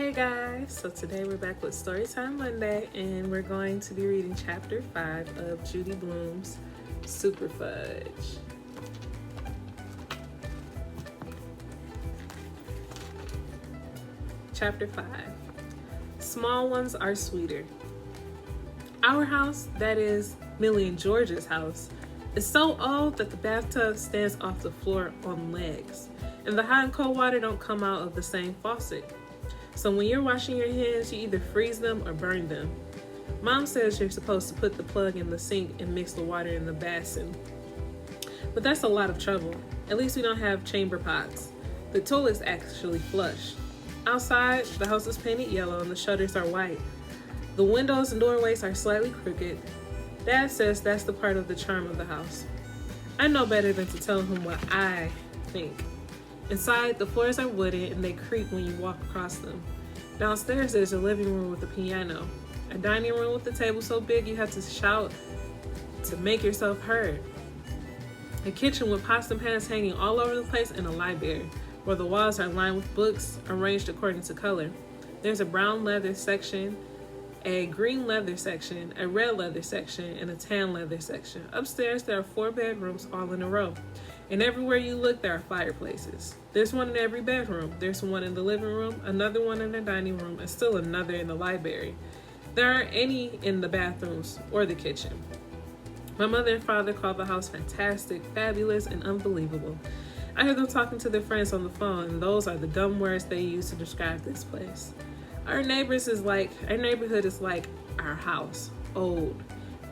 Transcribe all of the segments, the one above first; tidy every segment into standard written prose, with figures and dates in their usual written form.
Hey guys, so today we're back with Storytime Monday and we're going to be reading chapter 5 of Judy Blume's Super Fudge. Chapter 5. Small ones are sweeter. Our house, that is Millie and George's house, is so old that the bathtub stands off the floor on legs, and the hot and cold water don't come out of the same faucet. So when you're washing your hands, you either freeze them or burn them. Mom says you're supposed to put the plug in the sink and mix the water in the basin. But that's a lot of trouble. At least we don't have chamber pots. The toilet's actually flush. Outside, the house is painted yellow and the shutters are white. The windows and doorways are slightly crooked. Dad says that's the part of the charm of the house. I know better than to tell him what I think. Inside, the floors are wooden and they creak when you walk across them. Downstairs, there's a living room with a piano, a dining room with a table so big you have to shout to make yourself heard, a kitchen with pots and pans hanging all over the place, and a library where the walls are lined with books arranged according to color. There's a brown leather section, a green leather section, a red leather section, and a tan leather section. Upstairs, there are 4 bedrooms all in a row. And everywhere you look, there are fireplaces. There's one in every bedroom. There's one in the living room, another one in the dining room, and still another in the library. There aren't any in the bathrooms or the kitchen. My mother and father call the house fantastic, fabulous, and unbelievable. I hear them talking to their friends on the phone, and those are the dumb words they use to describe this place. Our neighborhood is like our house, old.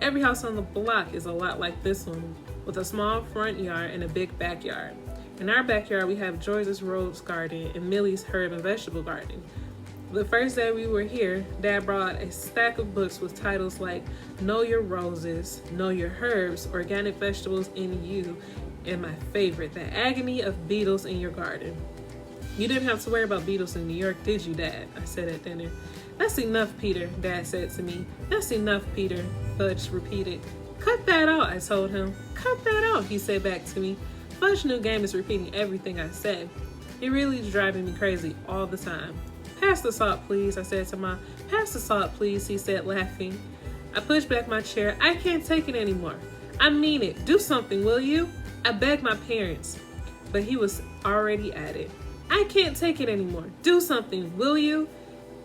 Every house on the block is a lot like this one, with a small front yard and a big backyard. In our backyard, we have George's rose garden and Millie's herb and vegetable garden. The first day we were here, Dad brought a stack of books with titles like Know Your Roses, Know Your Herbs, Organic Vegetables in You, and my favorite, The Agony of Beetles in Your Garden. You didn't have to worry about beetles in New York, did you, Dad? I said at dinner. That's enough, Peter, Dad said to me. That's enough, Peter, Fudge repeated. Cut that out, I told him. Cut that out, he said back to me. Fudge's new game is repeating everything I said. It really is driving me crazy all the time. Pass the salt, please, I said to Mom. Pass the salt, please, he said, laughing. I pushed back my chair. I can't take it anymore. I mean it. Do something, will you? I begged my parents. But he was already at it. I can't take it anymore. Do something, will you?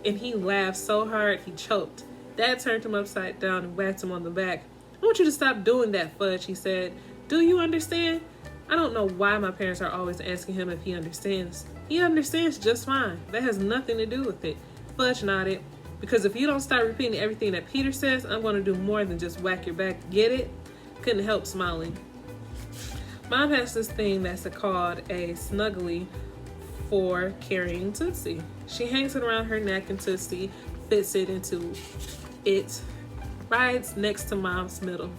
And he laughed so hard he choked. Dad turned him upside down and whacked him on the back. I want you to stop doing that, Fudge, he said. Do you understand? I don't know why my parents are always asking him if he understands. He understands just fine. That has nothing to do with it. Fudge nodded. Because if you don't start repeating everything that Peter says, I'm going to do more than just whack your back. Get it? Couldn't help smiling. Mom has this thing that's called a snuggly for carrying Tootsie. She hangs it around her neck and Tootsie fits it into it. Rides next to Mom's middle.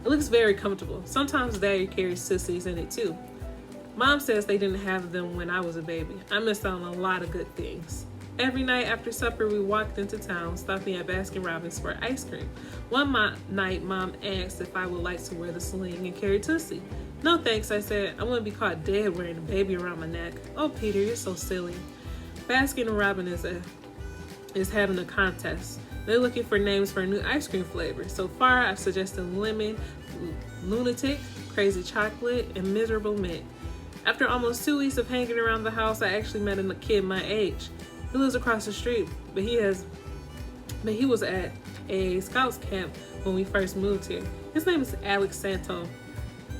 It looks very comfortable. Sometimes Daddy carries Tootsies in it too. Mom says they didn't have them when I was a baby. I missed out on a lot of good things. Every night after supper, we walked into town, stopping at Baskin-Robbins for ice cream. One night, Mom asked if I would like to wear the sling and carry Tootsie. No thanks, I said. I wouldn't be caught dead wearing a baby around my neck. Oh, Peter, you're so silly. Baskin-Robbins is having a contest. They're looking for names for a new ice cream flavor. So far, I've suggested lemon, lunatic, crazy chocolate, and miserable mint. After almost 2 weeks of hanging around the house, I actually met a kid my age. He lives across the street, but he was at a Scouts camp when we first moved here. His name is Alex Santo,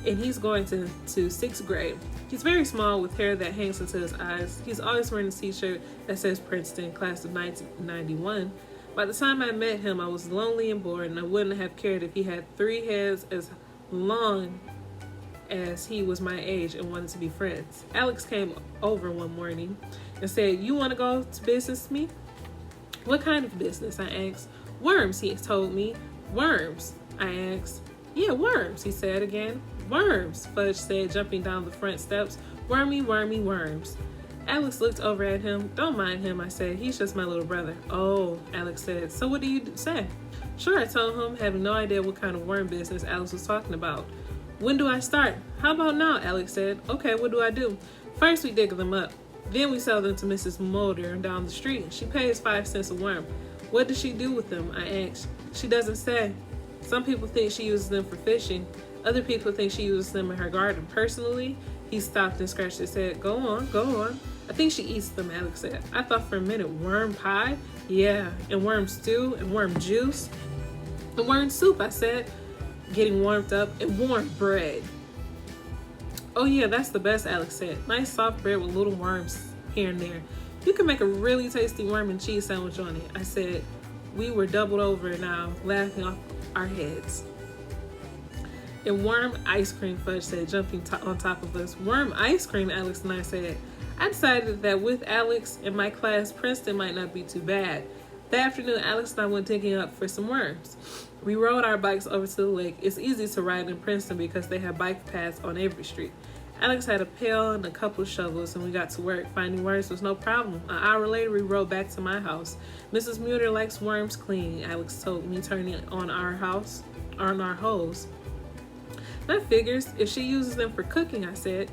and he's going to 6th grade. He's very small with hair that hangs into his eyes. He's always wearing a t-shirt that says Princeton, class of 1991. By the time I met him, I was lonely and bored, and I wouldn't have cared if he had 3 heads as long as he was my age and wanted to be friends. Alex came over one morning and said, "You want to go to business with me?" "What kind of business?" I asked. "Worms," he told me. "Worms?" I asked. "Yeah, worms," he said again. "Worms," Fudge said, jumping down the front steps. "Wormy, wormy, worms." Alex looked over at him. "Don't mind him," I said. "He's just my little brother." "Oh," Alex said. "So what do you say?" "Sure," I told him, having no idea what kind of worm business Alex was talking about. "When do I start?" "How about now?" Alex said. "Okay, what do I do?" "First we dig them up. Then we sell them to Mrs. Mulder down the street. She pays 5 cents a worm. What does she do with them? I asked. She doesn't say. Some people think she uses them for fishing. Other people think she uses them in her garden. Personally, he stopped and scratched his head. Go on, go on. I think she eats them, Alex said. I thought for a minute, worm pie? Yeah, and worm stew, and worm juice, and worm soup, I said, getting warmed up, and warm bread. Oh yeah, that's the best, Alex said. Nice soft bread with little worms here and there. You can make a really tasty worm and cheese sandwich on it, I said. We were doubled over now, laughing off our heads. And worm ice cream, Fudge said, jumping on top of us. Worm ice cream, Alex and I said. I decided that with Alex in my class, Princeton might not be too bad. That afternoon, Alex and I went digging up for some worms. We rode our bikes over to the lake. It's easy to ride in Princeton because they have bike paths on every street. Alex had a pail and a couple of shovels, and we got to work. Finding worms was no problem. An hour later, we rode back to my house. Mrs. Muter likes worms clean, Alex told me, turning on our hose. That figures. If she uses them for cooking, I said.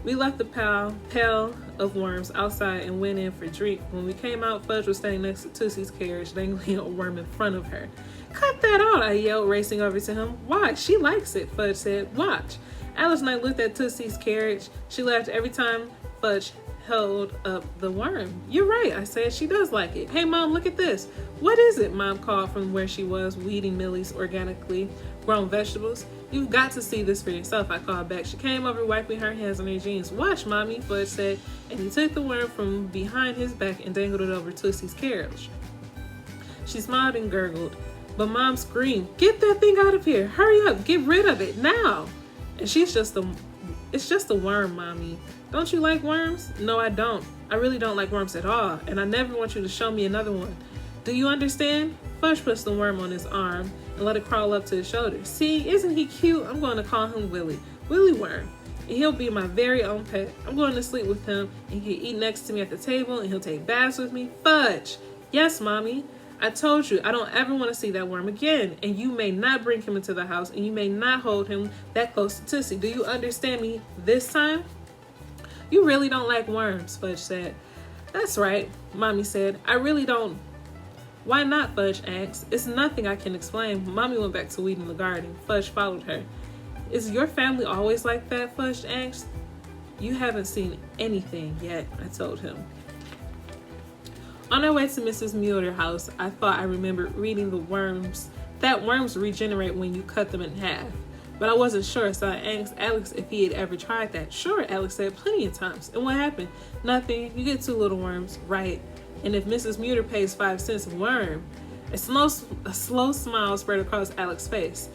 We left the pail of worms outside and went in for a drink. When we came out, Fudge was standing next to Tootie's carriage, dangling a worm in front of her. Cut that out, I yelled, racing over to him. Why? She likes it, Fudge said. Watch. Alice and I looked at Tootie's carriage. She laughed every time Fudge held up the worm. You're right, I said. She does like it. Hey, Mom, look at this. What is it? Mom called from where she was, weeding Millie's organically grown vegetables. You've got to see this for yourself, I called back. She came over, wiping her hands on her jeans. Watch, Mommy, Fudge said, and he took the worm from behind his back and dangled it over Tootie's carriage. She smiled and gurgled, but Mom screamed, get that thing out of here. Hurry up, get rid of it, now. And it's just a worm, Mommy. Don't you like worms? No, I don't. I really don't like worms at all, and I never want you to show me another one. Do you understand? Fudge puts the worm on his arm and let it crawl up to his shoulder. See, isn't he cute? I'm going to call him Willie. Willie Worm. And he'll be my very own pet. I'm going to sleep with him, and he can eat next to me at the table, and he'll take baths with me. Fudge. Yes, Mommy. I told you, I don't ever want to see that worm again, and you may not bring him into the house, and you may not hold him that close to Tootsie. Do you understand me this time? You really don't like worms, Fudge said. That's right, Mommy said. I really don't. Why not, Fudge asked. It's nothing I can explain. Mommy went back to weeding the garden. Fudge followed her. Is your family always like that, Fudge asked. You haven't seen anything yet, I told him. On our way to Mrs. Mueller's house, I thought I remembered reading that worms regenerate when you cut them in half. But I wasn't sure, so I asked Alex if he had ever tried that. Sure, Alex said, plenty of times. And what happened? Nothing. You get 2 little worms, right? And if Mrs. Muter pays 5 cents a worm, a slow smile spread across Alex's face.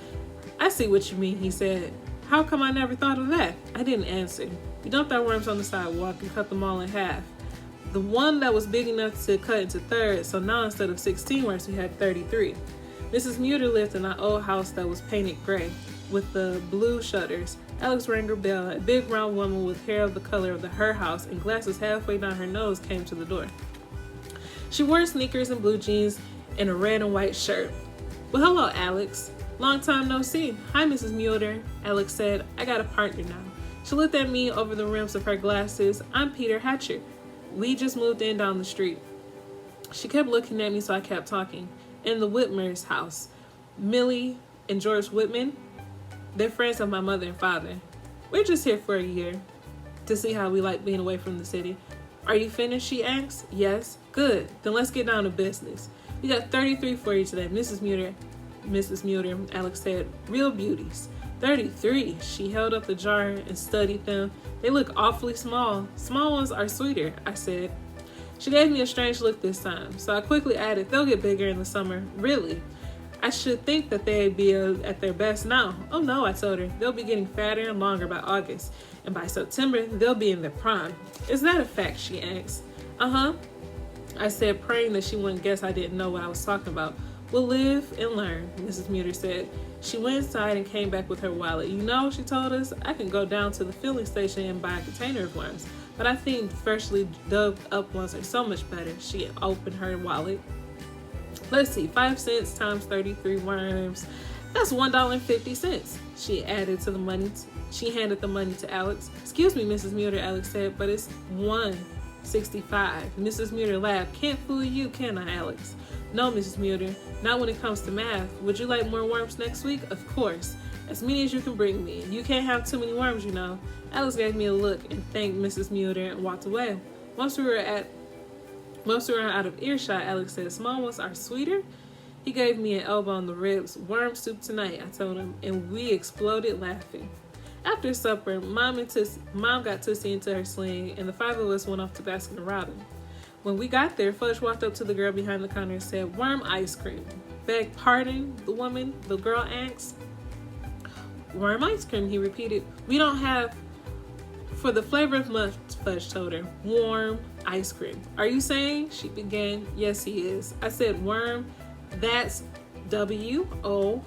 I see what you mean, he said. How come I never thought of that? I didn't answer. We dumped our worms on the sidewalk and cut them all in half. The one that was big enough to cut into thirds, so now instead of 16 worms, we had 33. Mrs. Muter lived in an old house that was painted gray with the blue shutters. Alex rang her bell. A big round woman with hair of the color of her house and glasses halfway down her nose came to the door. She wore sneakers and blue jeans and a red and white shirt. Well, hello, Alex. Long time no see. Hi, Mrs. Muter, Alex said. I got a partner now. She looked at me over the rims of her glasses. I'm Peter Hatcher. We just moved in down the street. She kept looking at me, so I kept talking. In the Whitmer's house. Millie and George Whitman, they're friends of my mother and father. We're just here for a year to see how we like being away from the city. Are you finished? She asked. Yes. Good. Then let's get down to business. We got 33 for you today, Mrs. Muter, Alex said. Real beauties. 33. She held up the jar and studied them. They look awfully small. Small ones are sweeter, I said. She gave me a strange look this time, so I quickly added, they'll get bigger in the summer. Really? I should think that they'd be at their best now. Oh no, I told her. They'll be getting fatter and longer by August, and by September, they'll be in their prime. Is that a fact? She asked. Uh-huh. I said, praying that she wouldn't guess I didn't know what I was talking about. We'll live and learn, Mrs. Muter said. She went inside and came back with her wallet. You know, she told us, I can go down to the filling station and buy a container of worms, but I think freshly dug up ones are so much better. She opened her wallet. Let's see, 5 cents times 33 worms. That's $1.50. She added to the money. She handed the money to Alex. Excuse me, Mrs. Muter, Alex said, but it's 1 65. Mrs. Muter laughed. Can't fool you, can I, Alex? No, Mrs. Muter, not when it comes to math. Would you like more worms next week? Of course. As many as you can bring me. You can't have too many worms, you know. Alex gave me a look and thanked Mrs. Muter and walked away. Once we were out of earshot, Alex said, small ones are sweeter? He gave me an elbow on the ribs. Worm soup tonight, I told him, and we exploded laughing. After supper, Mom got Tussie into her sling, and the five of us went off to Baskin Robbins. When we got there, Fudge walked up to the girl behind the counter and said, worm ice cream. Beg pardon, the girl asked. Worm ice cream, he repeated. We don't have, for the flavor of month, Fudge told her, warm ice cream. Are you saying? She began. Yes, he is. I said worm, that's W-O-R-M.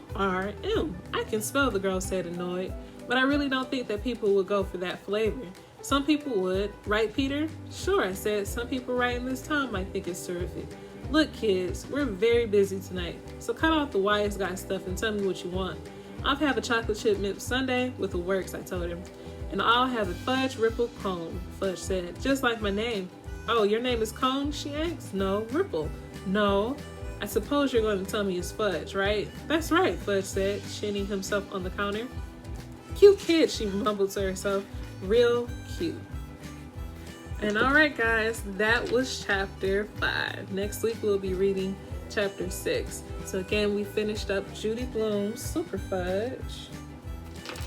I can spell, the girl said, annoyed. But I really don't think that people would go for that flavor. Some people would, right, Peter? Sure, I said. Some people right in this town might think it's terrific. Look, kids, we're very busy tonight, so cut off the wise guy stuff and tell me what you want. I'll have a chocolate chip mint sundae with the works, I told him. And I'll have a fudge ripple cone, Fudge said, just like my name. Oh, your name is Cone, she asked. No, Ripple. No, I suppose you're going to tell me it's Fudge, right? That's right, Fudge said, shinning himself on the counter. Cute kid, she mumbled to herself. Real cute. And all right, guys, that was chapter 5. Next week, we'll be reading chapter 6. So again, we finished up Judy Blume's Super Fudge,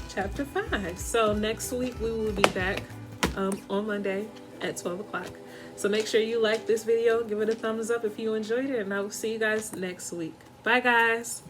chapter 5. So next week, we will be back on Monday at 12 o'clock. So make sure you like this video, give it a thumbs up if you enjoyed it, and I will see you guys next week. Bye, guys.